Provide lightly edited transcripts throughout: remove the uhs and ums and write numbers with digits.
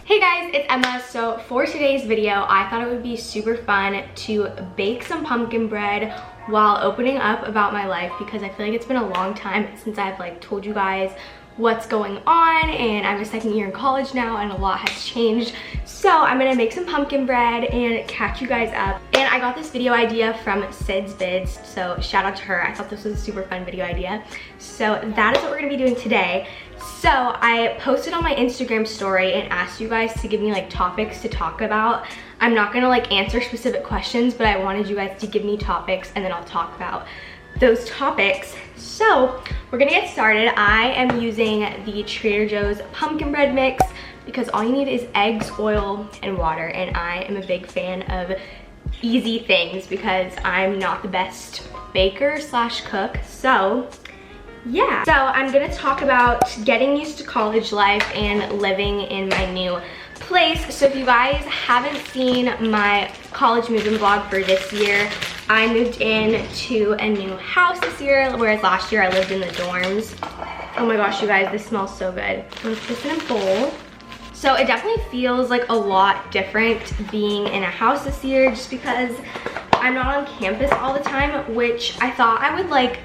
Hey guys, it's Emma. So for today's video, I thought it would be super fun to bake some pumpkin bread while opening up about my life, because I feel like it's been a long time since I've told you guys what's going on, and I'm a second year in college now and a lot has changed. So I'm gonna make some pumpkin bread and catch you guys up. And I got this video idea from Sid's Vids, so shout out to her. I thought this was a super fun video idea. So that is what we're gonna be doing today. So I posted on my Instagram story and asked you guys to give me topics to talk about. I'm not gonna answer specific questions, but I wanted you guys to give me topics and then I'll talk about those topics. So we're gonna get started. I am using the Trader Joe's pumpkin bread mix because all you need is eggs, oil, and water. And I am a big fan of easy things because I'm not the best baker slash cook. So yeah, so I'm gonna talk about getting used to college life and living in my new place. So if you guys haven't seen my college moving vlog for this year, I moved into a new house this year, whereas last year I lived in the dorms. Oh my gosh, you guys, this smells so good. Let's put this in a bowl. So it definitely feels like a lot different being in a house this year, just because I'm not on campus all the time, which I thought I would like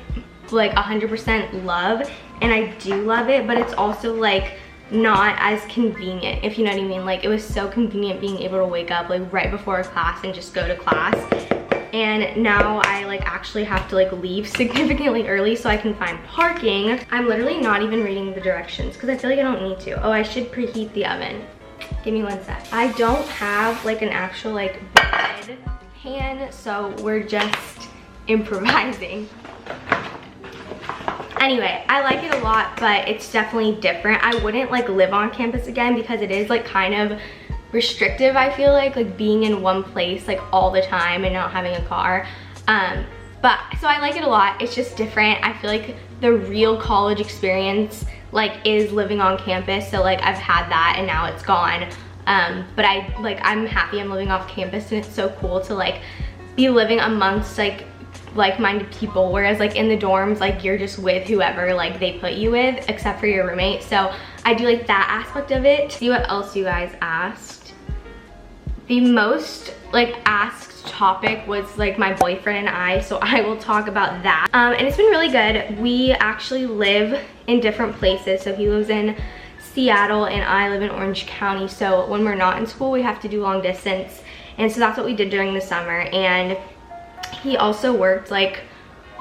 100% love, and I do love it, but it's also not as convenient, if you know what I mean. It was so convenient being able to wake up right before a class and just go to class, and now I actually have to leave significantly early so I can find parking. I'm literally not even reading the directions because I feel like I don't need to. Oh, I should preheat the oven. Give me one sec. I don't have an actual bread pan, so we're just improvising. Anyway, I like it a lot, but it's definitely different. I wouldn't live on campus again because it is kind of restrictive, I feel like being in one place all the time and not having a car. But so I like it a lot. It's just different. I feel like the real college experience is living on campus. So I've had that and now it's gone. But I'm happy I'm living off campus, and it's so cool to be living amongst like-minded people, whereas in the dorms you're just with whoever they put you with, except for your roommate. So I do like that aspect of it. See what else you guys asked. The most asked topic was my boyfriend and I, so I will talk about that. And it's been really good. We actually live in different places, so he lives in Seattle and I live in Orange County. So when we're not in school, we have to do long distance, and so that's what we did during the summer. And he also worked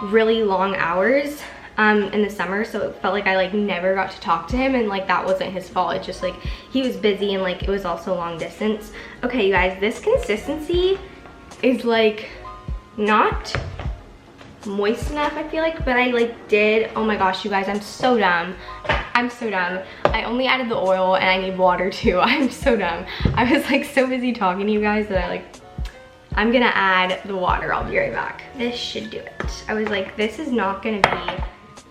really long hours in the summer, so it felt like I never got to talk to him, and that wasn't his fault. It's just he was busy, and it was also long distance. Okay, you guys, this consistency is not moist enough, I feel but I did, oh my gosh, you guys, I'm so dumb. I'm so dumb. I only added the oil and I need water too. I'm so dumb. I was so busy talking to you guys that I'm gonna add the water. I'll be right back. This should do it. I was this is not gonna be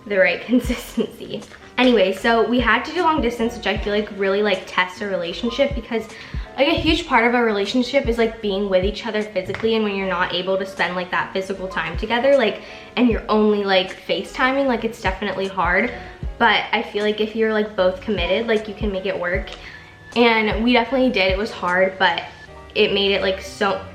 the right consistency. Anyway, so we had to do long distance, which I feel really tests a relationship, because a huge part of a relationship is being with each other physically, and when you're not able to spend that physical time together, and you're only FaceTiming, it's definitely hard. But I feel if you're both committed, you can make it work. And we definitely did. It was hard, but it made it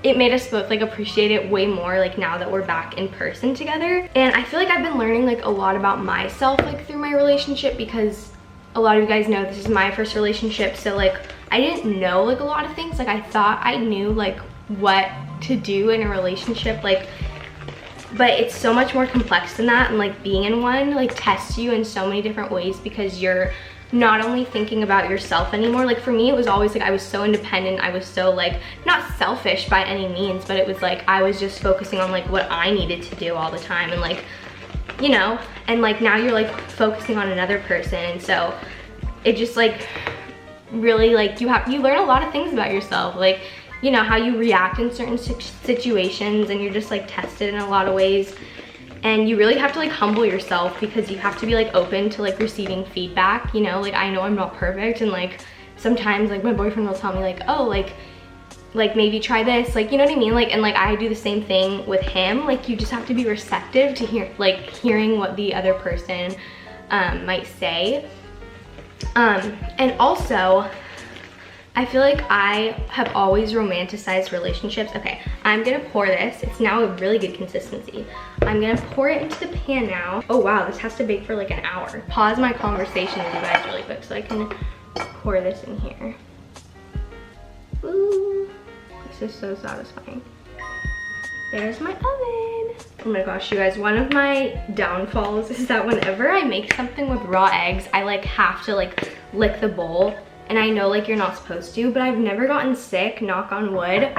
it made us both appreciate it way more now that we're back in person together. And I feel I've been learning a lot about myself through my relationship, because a lot of you guys know this is my first relationship, so I didn't know a lot of things. I thought I knew what to do in a relationship, but it's so much more complex than that. And being in one tests you in so many different ways, because you're not only thinking about yourself anymore. For me, it was always I was so independent. I was so not selfish by any means, but it was I was just focusing on what I needed to do all the time, and you know, and now you're focusing on another person, and so it just really you learn a lot of things about yourself, you know, how you react in certain situations, and you're just tested in a lot of ways. And you really have to humble yourself, because you have to be open to receiving feedback, you know. I know I'm not perfect, and sometimes my boyfriend will tell me oh maybe try this, you know what I mean, and I do the same thing with him. You just have to be receptive to hearing what the other person might say. And also I feel like I have always romanticized relationships. Okay, I'm gonna pour this. It's now a really good consistency. I'm gonna pour it into the pan now. Oh wow, this has to bake for like an hour. Pause my conversation with you guys really quick so I can pour this in here. Ooh, this is so satisfying. There's my oven. Oh my gosh, you guys, one of my downfalls is that whenever I make something with raw eggs, I like have to like lick the bowl. And I know like you're not supposed to, but I've never gotten sick, knock on wood.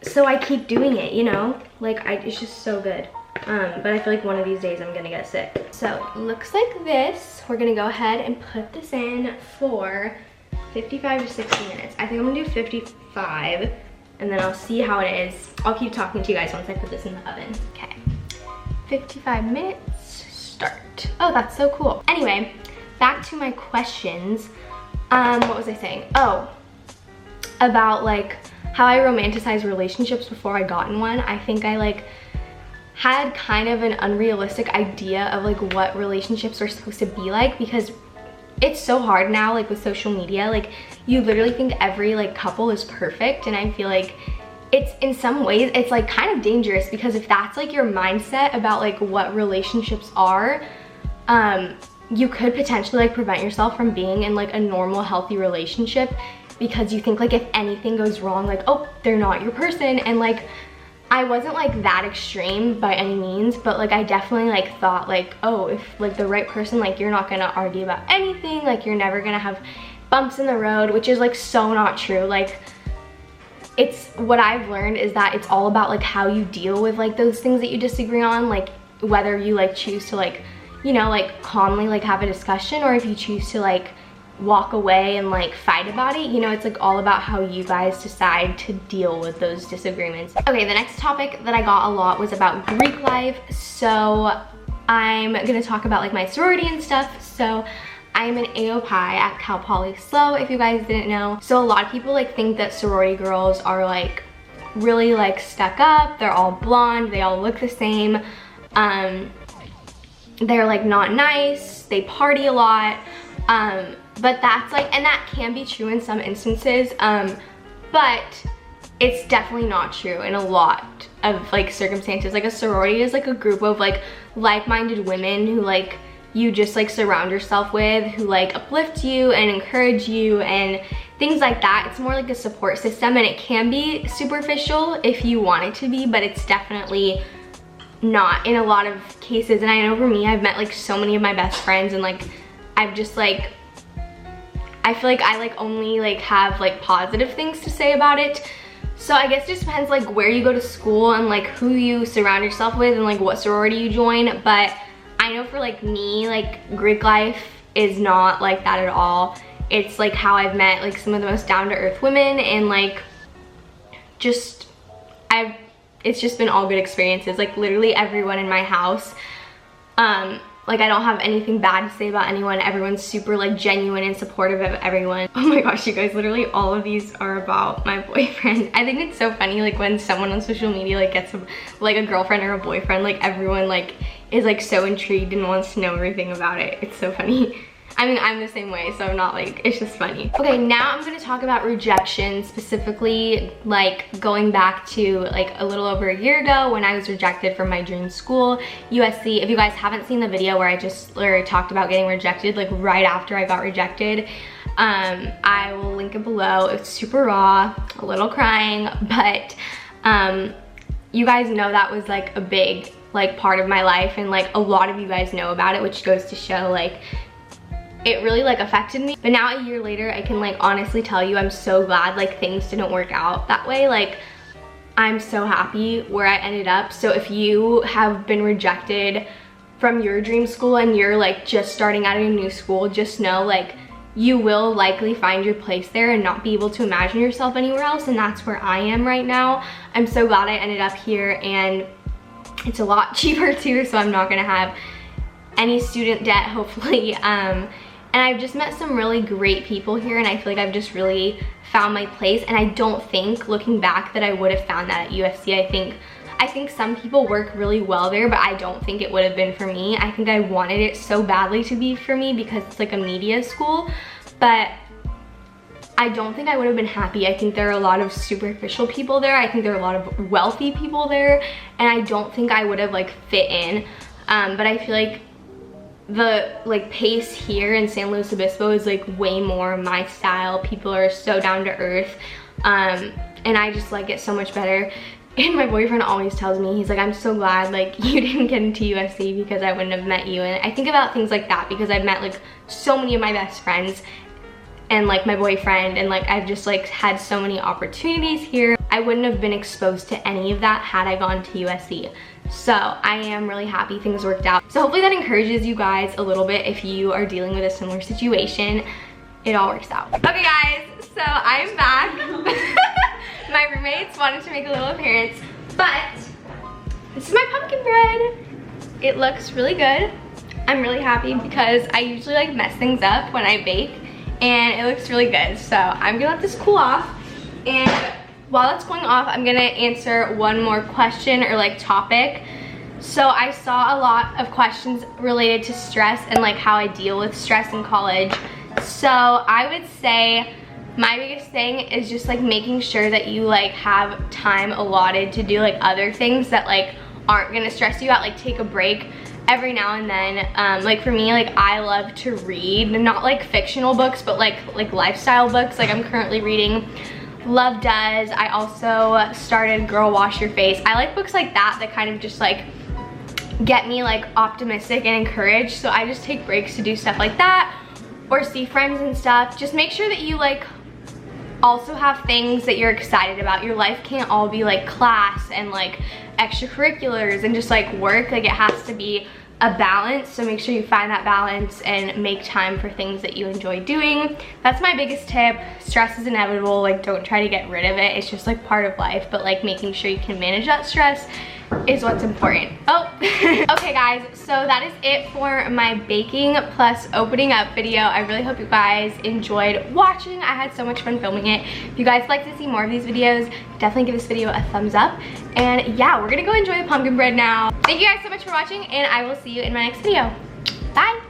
So I keep doing it, you know? Like it's just so good. But I feel like one of these days I'm gonna get sick. So looks like this. We're gonna go ahead and put this in for 55 to 60 minutes. I think I'm gonna do 55 and then I'll see how it is. I'll keep talking to you guys once I put this in the oven. Okay, 55 minutes, start. Oh, that's so cool. Anyway, back to my questions. What was I saying? Oh, about like how I romanticize relationships before I got in one. I think I like had kind of an unrealistic idea of like what relationships are supposed to be like, because it's so hard now, like with social media, like you literally think every like couple is perfect, and I feel like it's in some ways it's like kind of dangerous, because if that's like your mindset about like what relationships are, you could potentially like prevent yourself from being in like a normal healthy relationship, because you think like if anything goes wrong, like, oh, they're not your person. And like I wasn't like that extreme by any means, but like I definitely like thought like, oh, if like the right person, like you're not gonna argue about anything, like you're never gonna have bumps in the road, which is like so not true. Like it's what I've learned is that it's all about like how you deal with like those things that you disagree on, like whether you like choose to like, you know, like calmly like have a discussion, or if you choose to like walk away and like fight about it. You know, it's like all about how you guys decide to deal with those disagreements. Okay, the next topic that I got a lot was about Greek life. So I'm gonna talk about like my sorority and stuff. So I'm an AOPI at Cal Poly SLO, if you guys didn't know. So a lot of people like think that sorority girls are like really like stuck up. They're all blonde, they all look the same. They're like not nice, they party a lot, but that's like, and that can be true in some instances, but it's definitely not true in a lot of like circumstances. Like a sorority is like a group of like like-minded women who like you just like surround yourself with, who like uplift you and encourage you and things like that. It's more like a support system, and it can be superficial if you want it to be, but it's definitely not in a lot of cases. And I know for me, I've met like so many of my best friends, and like I've just like, I feel like I like only like have like positive things to say about it. So I guess it just depends like where you go to school and like who you surround yourself with and like what sorority you join. But I know for like me, like Greek life is not like that at all. It's like how I've met like some of the most down-to-earth women, and like just it's just been all good experiences. Like literally everyone in my house, like I don't have anything bad to say about anyone. Everyone's super like genuine and supportive of everyone. Oh my gosh, you guys, literally all of these are about my boyfriend. I think it's so funny like when someone on social media like gets like a girlfriend or a boyfriend, like everyone like is like so intrigued and wants to know everything about it. It's so funny. I mean, I'm the same way, so I'm not like, it's just funny. Okay, now I'm gonna talk about rejection, specifically like going back to like a little over a year ago when I was rejected from my dream school, USC. If you guys haven't seen the video where I just literally talked about getting rejected, like right after I got rejected, I will link it below. It's super raw, a little crying, but you guys know that was like a big like part of my life, and like a lot of you guys know about it, which goes to show like it really like affected me. But now a year later, I can like honestly tell you I'm so glad like things didn't work out that way. Like I'm so happy where I ended up. So if you have been rejected from your dream school and you're like just starting out at a new school, just know like you will likely find your place there and not be able to imagine yourself anywhere else. And that's where I am right now. I'm so glad I ended up here, and it's a lot cheaper too, so I'm not gonna have any student debt, hopefully. And I've just met some really great people here, and I feel like I've just really found my place. And I don't think, looking back, that I would have found that at USC. I think some people work really well there, but I don't think it would have been for me. I think I wanted it so badly to be for me because it's like a media school, but I don't think I would have been happy. I think there are a lot of superficial people there. I think there are a lot of wealthy people there, and I don't think I would have like fit in. But I feel like the like pace here in San Luis Obispo is like way more my style. People are so down to earth, and I just like it so much better. And my boyfriend always tells me, he's like, I'm so glad like you didn't get into USC because I wouldn't have met you. And I think about things like that because I've met like so many of my best friends and like my boyfriend, and like I've just like had so many opportunities here. I wouldn't have been exposed to any of that had I gone to USC. So I am really happy things worked out. So hopefully that encourages you guys a little bit if you are dealing with a similar situation. It all works out. Okay guys, so I'm back. My roommates wanted to make a little appearance, but this is my pumpkin bread. It looks really good. I'm really happy because I usually like mess things up when I bake, and it looks really good. So I'm gonna let this cool off, and while it's cooling off, I'm gonna answer one more question or like topic. So I saw a lot of questions related to stress and like how I deal with stress in college. So I would say my biggest thing is just like making sure that you like have time allotted to do like other things that like aren't gonna stress you out. Like take a break every now and then. Like for me, like I love to read, not like fictional books, but like lifestyle books. Like I'm currently reading Love Does. I also started Girl Wash Your Face. I like books like that that kind of just like get me like optimistic and encouraged. So I just take breaks to do stuff like that or see friends and stuff. Just make sure that you like also have things that you're excited about. Your life can't all be like class and like extracurriculars and just like work. Like it has to be a balance, so make sure you find that balance and make time for things that you enjoy doing. That's my biggest tip. Stress is inevitable, like don't try to get rid of it. It's just like part of life, but like making sure you can manage that stress is what's important. Oh, okay guys, so that is it for my baking plus opening up video. I really hope you guys enjoyed watching. I had so much fun filming it. If you guys like to see more of these videos, definitely give this video a thumbs up. And yeah, we're gonna go enjoy the pumpkin bread now. Thank you guys so much for watching, and I will see you in my next video. Bye.